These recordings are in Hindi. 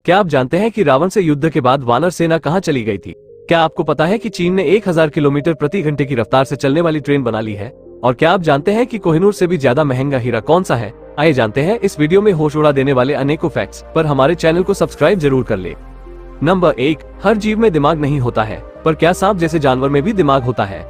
क्या आप जानते हैं कि रावण से युद्ध के बाद वानर सेना कहां चली गई थी? क्या आपको पता है कि चीन ने 1000 किलोमीटर प्रति घंटे की रफ्तार से चलने वाली ट्रेन बना ली है? और क्या आप जानते हैं कि कोहिनूर से भी ज्यादा महंगा हीरा कौन सा है? आइए जानते हैं इस वीडियो में होश उड़ा देने वाले अनेकों फैक्ट्स। पर हमारे चैनल को सब्सक्राइब जरूर कर ले। नंबर 1, हर जीव में दिमाग नहीं होता है, पर क्या सांप जैसे जानवर में भी दिमाग होता है?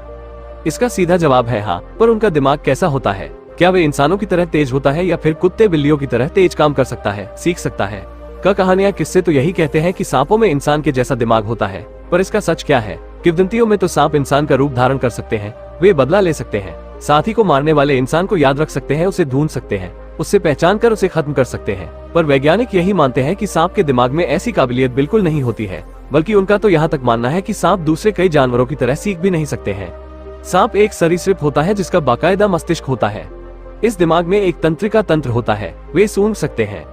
इसका सीधा जवाब है हाँ, पर उनका दिमाग कैसा होता है? क्या वे इंसानों की तरह तेज होता है या फिर कुत्ते बिल्लियों की तरह तेज काम कर सकता है, सीख सकता है? कहानियां किस्से तो यही कहते हैं कि सांपों में इंसान के जैसा दिमाग होता है, पर इसका सच क्या है? किंवदंतियों में तो सांप इंसान का रूप धारण कर सकते हैं, वे बदला ले सकते हैं, साथी को मारने वाले इंसान को याद रख सकते हैं, उसे ढूंढ सकते हैं, उससे पहचान कर उसे खत्म कर सकते हैं। पर वैज्ञानिक यही मानते हैं कि सांप के दिमाग में ऐसी काबिलियत बिल्कुल नहीं होती है, बल्कि उनका तो यहाँ तक मानना है कि सांप दूसरे कई जानवरों की तरह सीख भी नहीं सकते हैं। सांप एक सरीसृप होता है जिसका बाकायदा मस्तिष्क होता है। इस दिमाग में एक तंत्रिका तंत्र होता है, वे सूंघ सकते हैं,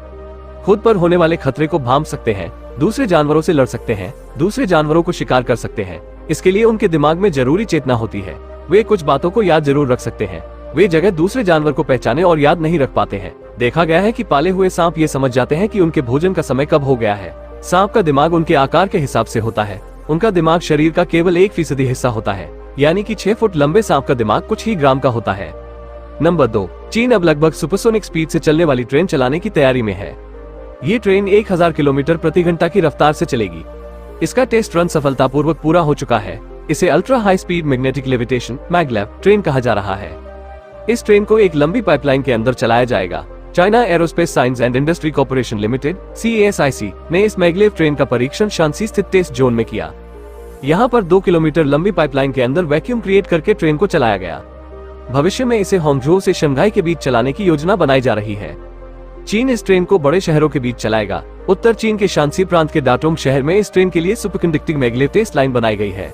खुद पर होने वाले खतरे को भांप सकते हैं, दूसरे जानवरों से लड़ सकते हैं, दूसरे जानवरों को शिकार कर सकते हैं। इसके लिए उनके दिमाग में जरूरी चेतना होती है। वे कुछ बातों को याद जरूर रख सकते हैं, वे जगह दूसरे जानवर को पहचाने और याद नहीं रख पाते हैं। देखा गया है कि पाले हुए सांप ये समझ जाते हैं कि उनके भोजन का समय कब हो गया है। सांप का दिमाग उनके आकार के हिसाब से होता है। उनका दिमाग शरीर का केवल 1% हिस्सा होता है, यानी कि 6 फुट लंबे सांप का दिमाग कुछ ही ग्राम का होता है। नंबर 2, चीन अब लगभग सुपरसोनिक स्पीड से चलने वाली ट्रेन चलाने की तैयारी में है। ये ट्रेन 1000 किलोमीटर प्रति घंटा की रफ्तार से चलेगी। इसका टेस्ट रन सफलतापूर्वक पूरा हो चुका है। इसे ultra high speed magnetic levitation maglev train कहा जा रहा है। इस ट्रेन को एक लंबी पाइपलाइन के अंदर चलाया जाएगा। China aerospace science and industry corporation limited CASIC ने इस मैगलेव ट्रेन का परीक्षण शांसी स्थित टेस्ट जोन में किया। यहाँ पर 2 किलोमीटर लंबी पाइपलाइन के अंदर वैक्यूम क्रिएट करके ट्रेन को चलाया गया। भविष्य में इसे हांगझोउ से शंघाई के बीच चलाने की योजना बनाई जा रही है। चीन इस ट्रेन को बड़े शहरों के बीच चलाएगा। उत्तर चीन के शांसी प्रांत के डाटोंग शहर में इस ट्रेन के लिए सुपरकंडक्टिंग मैगलेव टेस्ट लाइन बनाई गई है।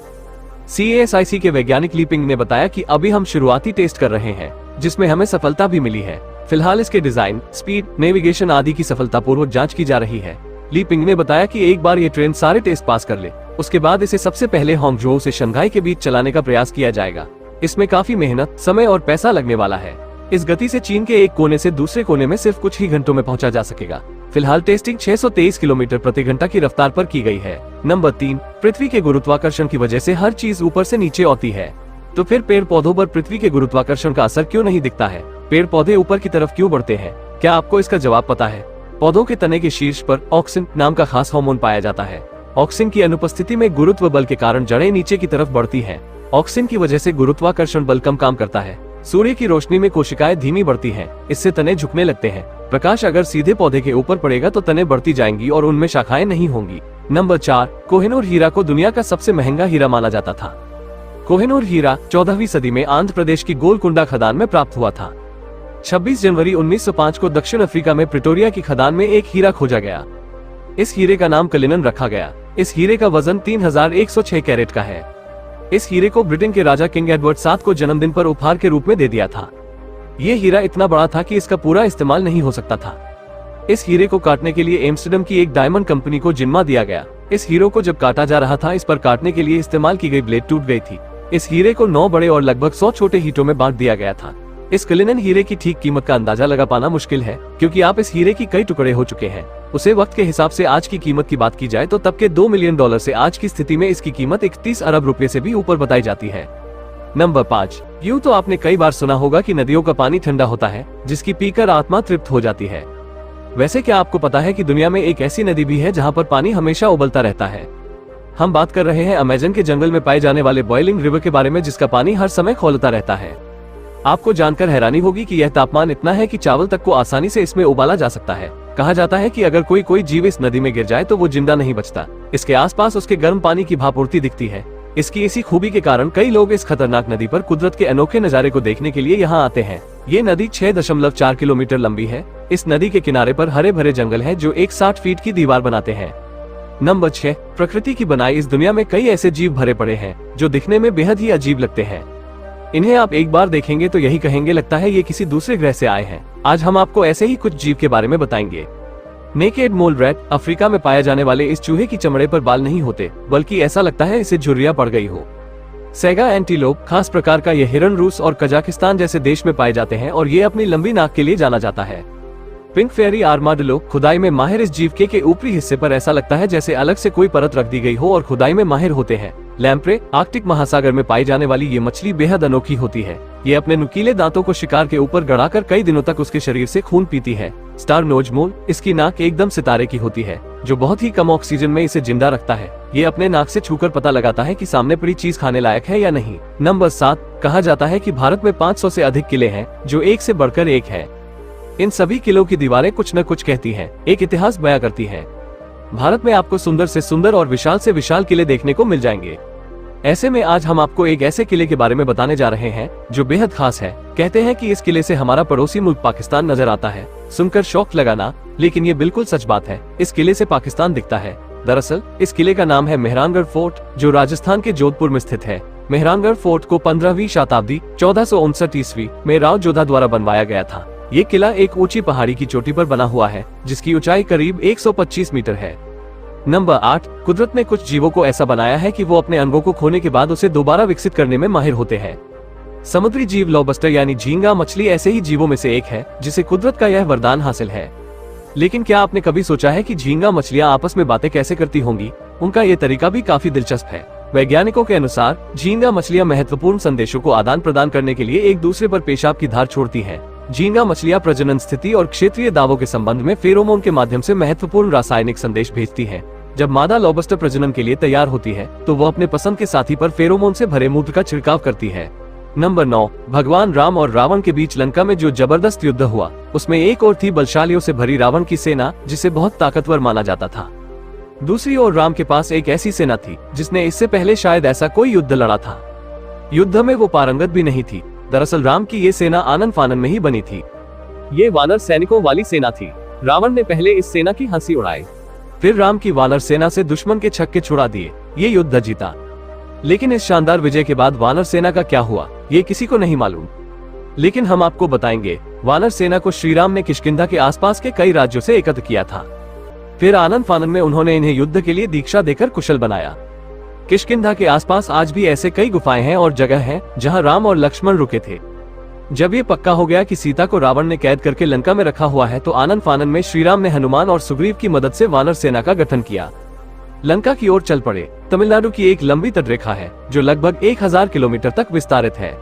CASIC के वैज्ञानिक लीपिंग ने बताया कि अभी हम शुरुआती टेस्ट कर रहे हैं, जिसमें हमें सफलता भी मिली है। फिलहाल इसके डिजाइन, स्पीड, नेविगेशन आदि की सफलतापूर्वक जांच की जा रही है। लीपिंग ने बताया कि एक बार ये ट्रेन सारे टेस्ट पास कर ले, उसके बाद इसे सबसे पहले हांगझोउ से शंघाई के बीच चलाने का प्रयास किया जाएगा। इसमें काफी मेहनत, समय और पैसा लगने वाला है। इस गति से चीन के एक कोने से दूसरे कोने में सिर्फ कुछ ही घंटों में पहुंचा जा सकेगा। फिलहाल टेस्टिंग 623 किलोमीटर प्रति घंटा की रफ्तार पर की गई है। नंबर 3, पृथ्वी के गुरुत्वाकर्षण की वजह से हर चीज ऊपर से नीचे आती है, तो फिर पेड़ पौधों पर पृथ्वी के गुरुत्वाकर्षण का असर क्यों नहीं दिखता है? पेड़ पौधे ऊपर की तरफ क्यों बढ़ते हैं? क्या आपको इसका जवाब पता है? पौधों के तने के शीर्ष पर ऑक्सिन नाम का खास हार्मोन पाया जाता है। ऑक्सिन की अनुपस्थिति में गुरुत्व बल के कारण जड़ें नीचे की तरफ बढ़ती हैं। ऑक्सिन की वजह से गुरुत्वाकर्षण बल कम काम करता है। सूर्य की रोशनी में कोशिकाएं धीमी बढ़ती हैं, इससे तने झुकने लगते हैं। प्रकाश अगर सीधे पौधे के ऊपर पड़ेगा तो तने बढ़ती जाएंगी और उनमें शाखाएं नहीं होंगी। नंबर 4, कोहिनूर हीरा को दुनिया का सबसे महंगा हीरा माना जाता था। कोहिनूर हीरा 14वीं सदी में आंध्र प्रदेश की गोलकुंडा खदान में प्राप्त हुआ था। 26 जनवरी 1905 को दक्षिण अफ्रीका में प्रिटोरिया की खदान में एक हीरा खोजा गया। इस हीरे का नाम कलिनन रखा गया। इस हीरे का वजन 3106 कैरेट का है। इस हीरे को ब्रिटेन के राजा किंग एडवर्ड 7 को जन्मदिन पर उपहार के रूप में दे दिया था। ये हीरा इतना बड़ा था कि इसका पूरा इस्तेमाल नहीं हो सकता था। इस हीरे को काटने के लिए एम्स्टर्डम की एक डायमंड कंपनी को जिम्मा दिया गया। इस हीरे को जब काटा जा रहा था, इस पर काटने के लिए इस्तेमाल की गई ब्लेड टूट गई थी। इस हीरे को 9 बड़े और लगभग 100 छोटे हीटों में बांट दिया गया था। इस कलिनन हीरे की ठीक कीमत का अंदाजा लगा पाना मुश्किल है, क्योंकि आप इस हीरे की कई टुकड़े हो चुके हैं। उसे वक्त के हिसाब से आज की कीमत की बात की जाए तो तब के $2 मिलियन से आज की स्थिति में इसकी कीमत 31 अरब रुपए से भी ऊपर बताई जाती है। नंबर 5, यूं तो आपने कई बार सुना होगा कि नदियों का पानी ठंडा होता है, जिसकी पीकर आत्मा तृप्त हो जाती है। वैसे क्या आपको पता है कि दुनिया में एक ऐसी नदी भी है जहां पर पानी हमेशा उबलता रहता है? हम बात कर रहे हैं अमेज़न के जंगल में पाए जाने वाले बॉइलिंग रिवर के बारे में, जिसका पानी हर समय खौलता रहता है। आपको जानकर हैरानी होगी कि यह तापमान इतना है कि चावल तक को आसानी से इसमें उबाला जा सकता है। कहा जाता है कि अगर कोई जीव इस नदी में गिर जाए तो वो जिंदा नहीं बचता। इसके आसपास उसके गर्म पानी की भाप उड़ती दिखती है। इसकी इसी खूबी के कारण कई लोग इस खतरनाक नदी पर कुदरत के अनोखे नजारे को देखने के लिए यहाँ आते हैं। ये नदी 6.4 किलोमीटर लंबी है। इस नदी के किनारे पर हरे भरे जंगल है जो एक 60 फीट की दीवार बनाते हैं। नंबर 6, प्रकृति की बनाई इस दुनिया में कई ऐसे जीव भरे पड़े हैं जो दिखने में बेहद ही अजीब लगते हैं। इन्हें आप एक बार देखेंगे तो यही कहेंगे, लगता है ये किसी दूसरे ग्रह से आए हैं। आज हम आपको ऐसे ही कुछ जीव के बारे में बताएंगे। नेकेड मोल रैट, अफ्रीका में पाए जाने वाले इस चूहे की चमड़े पर बाल नहीं होते, बल्कि ऐसा लगता है इसे झुर्रियां पड़ गई हो। सैगा एंटीलोप, खास प्रकार का यह हिरन रूस और कजाकिस्तान जैसे देश में पाए जाते हैं और ये अपनी लंबी नाक के लिए जाना जाता है। पिंक फेयरी आर्माडिलो खुदाई में माहिर। इस जीव के ऊपरी हिस्से पर ऐसा लगता है जैसे अलग से कोई परत रख दी गई हो और खुदाई में माहिर होते हैं। लैम्प्रे आर्कटिक महासागर में पाई जाने वाली ये मछली बेहद अनोखी होती है। ये अपने नुकीले दांतों को शिकार के ऊपर गड़ाकर कई दिनों तक उसके शरीर से खून पीती है। स्टार नोज मोल, इसकी नाक एकदम सितारे की होती है जो बहुत ही कम ऑक्सीजन में इसे जिंदा रखता है। ये अपने नाक से छूकर पता लगाता है कि सामने पड़ी चीज खाने लायक है या नहीं। नंबर 7, कहा जाता है कि भारत में 500 से अधिक किले हैं जो एक से बढ़कर एक है। इन सभी किलों की दीवारें कुछ न कुछ कहती हैं, एक इतिहास बयां करती हैं। भारत में आपको सुंदर से सुंदर और विशाल से विशाल किले देखने को मिल जाएंगे। ऐसे में आज हम आपको एक ऐसे किले के बारे में बताने जा रहे हैं जो बेहद खास है। कहते हैं कि इस किले से हमारा पड़ोसी मुल्क पाकिस्तान नजर आता है। सुनकर शौक लगाना, लेकिन ये बिल्कुल सच बात है। इस किले से पाकिस्तान दिखता है। दरअसल इस किले का नाम है मेहरानगढ़ फोर्ट, जो राजस्थान के जोधपुर में स्थित है। मेहरानगढ़ फोर्ट को 15वीं शताब्दी 1459 ईस्वी में राव जोधा द्वारा बनवाया गया था। ये किला एक ऊंची पहाड़ी की चोटी पर बना हुआ है जिसकी ऊंचाई करीब 125 मीटर है। नंबर 8, कुदरत ने कुछ जीवों को ऐसा बनाया है कि वो अपने अंगों को खोने के बाद उसे दोबारा विकसित करने में माहिर होते हैं। समुद्री जीव लॉबस्टर यानी झींगा मछली ऐसे ही जीवों में से एक है जिसे कुदरत का यह वरदान हासिल है। लेकिन क्या आपने कभी सोचा है कि झींगा मछलियां आपस में बातें कैसे करती होंगी? उनका ये तरीका भी काफी दिलचस्प है। वैज्ञानिकों के अनुसार झींगा मछलियां महत्वपूर्ण संदेशों को आदान प्रदान करने के लिए एक दूसरे पर पेशाब की धार छोड़ती हैं। झींगा मछलियां प्रजनन स्थिति और क्षेत्रीय दावों के संबंध में फेरोमोन के माध्यम से महत्वपूर्ण रासायनिक संदेश भेजती हैं। जब मादा लॉबस्टर प्रजनन के लिए तैयार होती है तो वो अपने पसंद के साथी पर फेरोमोन से भरे मूत्र का छिड़काव करती है। नंबर 9, भगवान राम और रावण के बीच लंका में जो जबरदस्त युद्ध हुआ उसमें एक ओर थी बलशालियों से भरी रावण की सेना जिसे बहुत ताकतवर माना जाता था। दूसरी ओर राम के पास एक ऐसी सेना थी जिसने इससे पहले शायद ऐसा कोई युद्ध लड़ा था। युद्ध में वो पारंगत भी नहीं थी। दरअसल राम की ये सेना आनन फानन में ही बनी थी। ये वानर सैनिकों वाली सेना थी। रावण ने पहले इस सेना की हंसी उड़ाई, फिर राम की वानर सेना से दुश्मन के छक्के छुड़ा दिए। ये युद्ध जीता। लेकिन इस शानदार विजय के बाद वानर सेना का क्या हुआ ये किसी को नहीं मालूम। लेकिन हम आपको बताएंगे। वानर सेना को श्री राम ने किष्किंधा के आसपास के कई राज्यों से एकत्र किया था। फिर आनन फानन में उन्होंने इन्हें युद्ध के लिए दीक्षा देकर कुशल बनाया। किष्किंधा के आसपास आज भी ऐसे कई गुफाएं हैं और जगह हैं जहां राम और लक्ष्मण रुके थे। जब ये पक्का हो गया कि सीता को रावण ने कैद करके लंका में रखा हुआ है तो आनन फानन में श्रीराम ने हनुमान और सुग्रीव की मदद से वानर सेना का गठन किया। लंका की ओर चल पड़े। तमिलनाडु की एक लंबी तटरेखा है जो लगभग 1000 किलोमीटर तक विस्तारित है।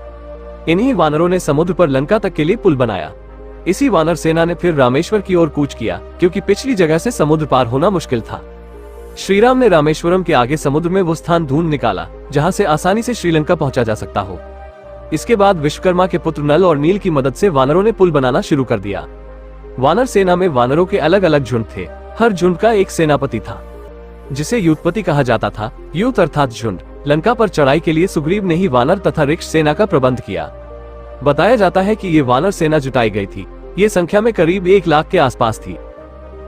इन्हीं वानरों ने समुद्र पर लंका तक के लिए पुल बनाया। इसी वानर सेना ने फिर रामेश्वर की ओर कूच किया क्योंकि पिछली जगह से समुद्र पार होना मुश्किल था। श्रीराम ने रामेश्वरम के आगे समुद्र में वो स्थान ढूंढ निकाला जहां से आसानी से श्रीलंका पहुंचा जा सकता हो। इसके बाद विश्वकर्मा के पुत्र नल और नील की मदद से वानरों ने पुल बनाना शुरू कर दिया। वानर सेना में वानरों के अलग अलग झुंड थे। हर झुंड का एक सेनापति था जिसे युद्धपति कहा जाता था। यूथ अर्थात झुंड। लंका पर चढ़ाई के लिए सुग्रीव ने ही वानर तथा रिक्ष सेना का प्रबंध किया। बताया जाता है कि ये वानर सेना जुटाई गई थी। ये संख्या में करीब 1 लाख के आसपास थी।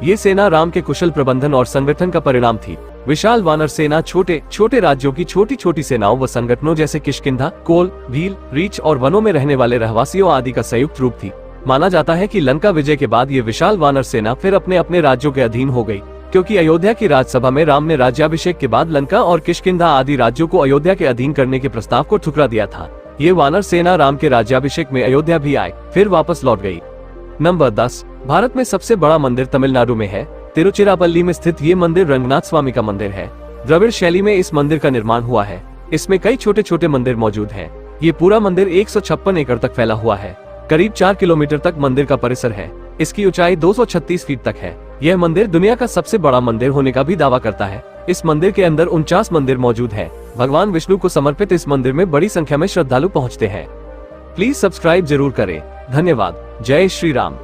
ये सेना राम के कुशल प्रबंधन और संगठन का परिणाम थी। विशाल वानर सेना छोटे छोटे राज्यों की छोटी छोटी सेनाओं व संगठनों जैसे किष्किंधा, कोल, भील, रीछ और वनों में रहने वाले रहवासियों आदि का संयुक्त रूप थी। माना जाता है कि लंका विजय के बाद ये विशाल वानर सेना फिर अपने अपने राज्यों के अधीन हो गई, क्योंकि अयोध्या की राज्यसभा में राम ने राज्याभिषेक के बाद लंका और किष्किंधा आदि राज्यों को अयोध्या के अधीन करने के प्रस्ताव को ठुकरा दिया था। ये वानर सेना राम के राज्याभिषेक में अयोध्या भी आए, फिर वापस लौट गई। नंबर 10, भारत में सबसे बड़ा मंदिर तमिलनाडु में है। तिरुचिरापल्ली में स्थित ये मंदिर रंगनाथ स्वामी का मंदिर है। द्रविड़ शैली में इस मंदिर का निर्माण हुआ है। इसमें कई छोटे छोटे मंदिर मौजूद हैं। ये पूरा मंदिर 156 एकड़ तक फैला हुआ है। करीब 4 किलोमीटर तक मंदिर का परिसर है। इसकी ऊंचाई 236 फीट तक है। यह मंदिर दुनिया का सबसे बड़ा मंदिर होने का भी दावा करता है। इस मंदिर के अंदर 49 मंदिर मौजूद हैं। भगवान विष्णु को समर्पित इस मंदिर में बड़ी संख्या में श्रद्धालु पहुंचते हैं। प्लीज सब्सक्राइब जरूर करें। धन्यवाद। जय श्री राम।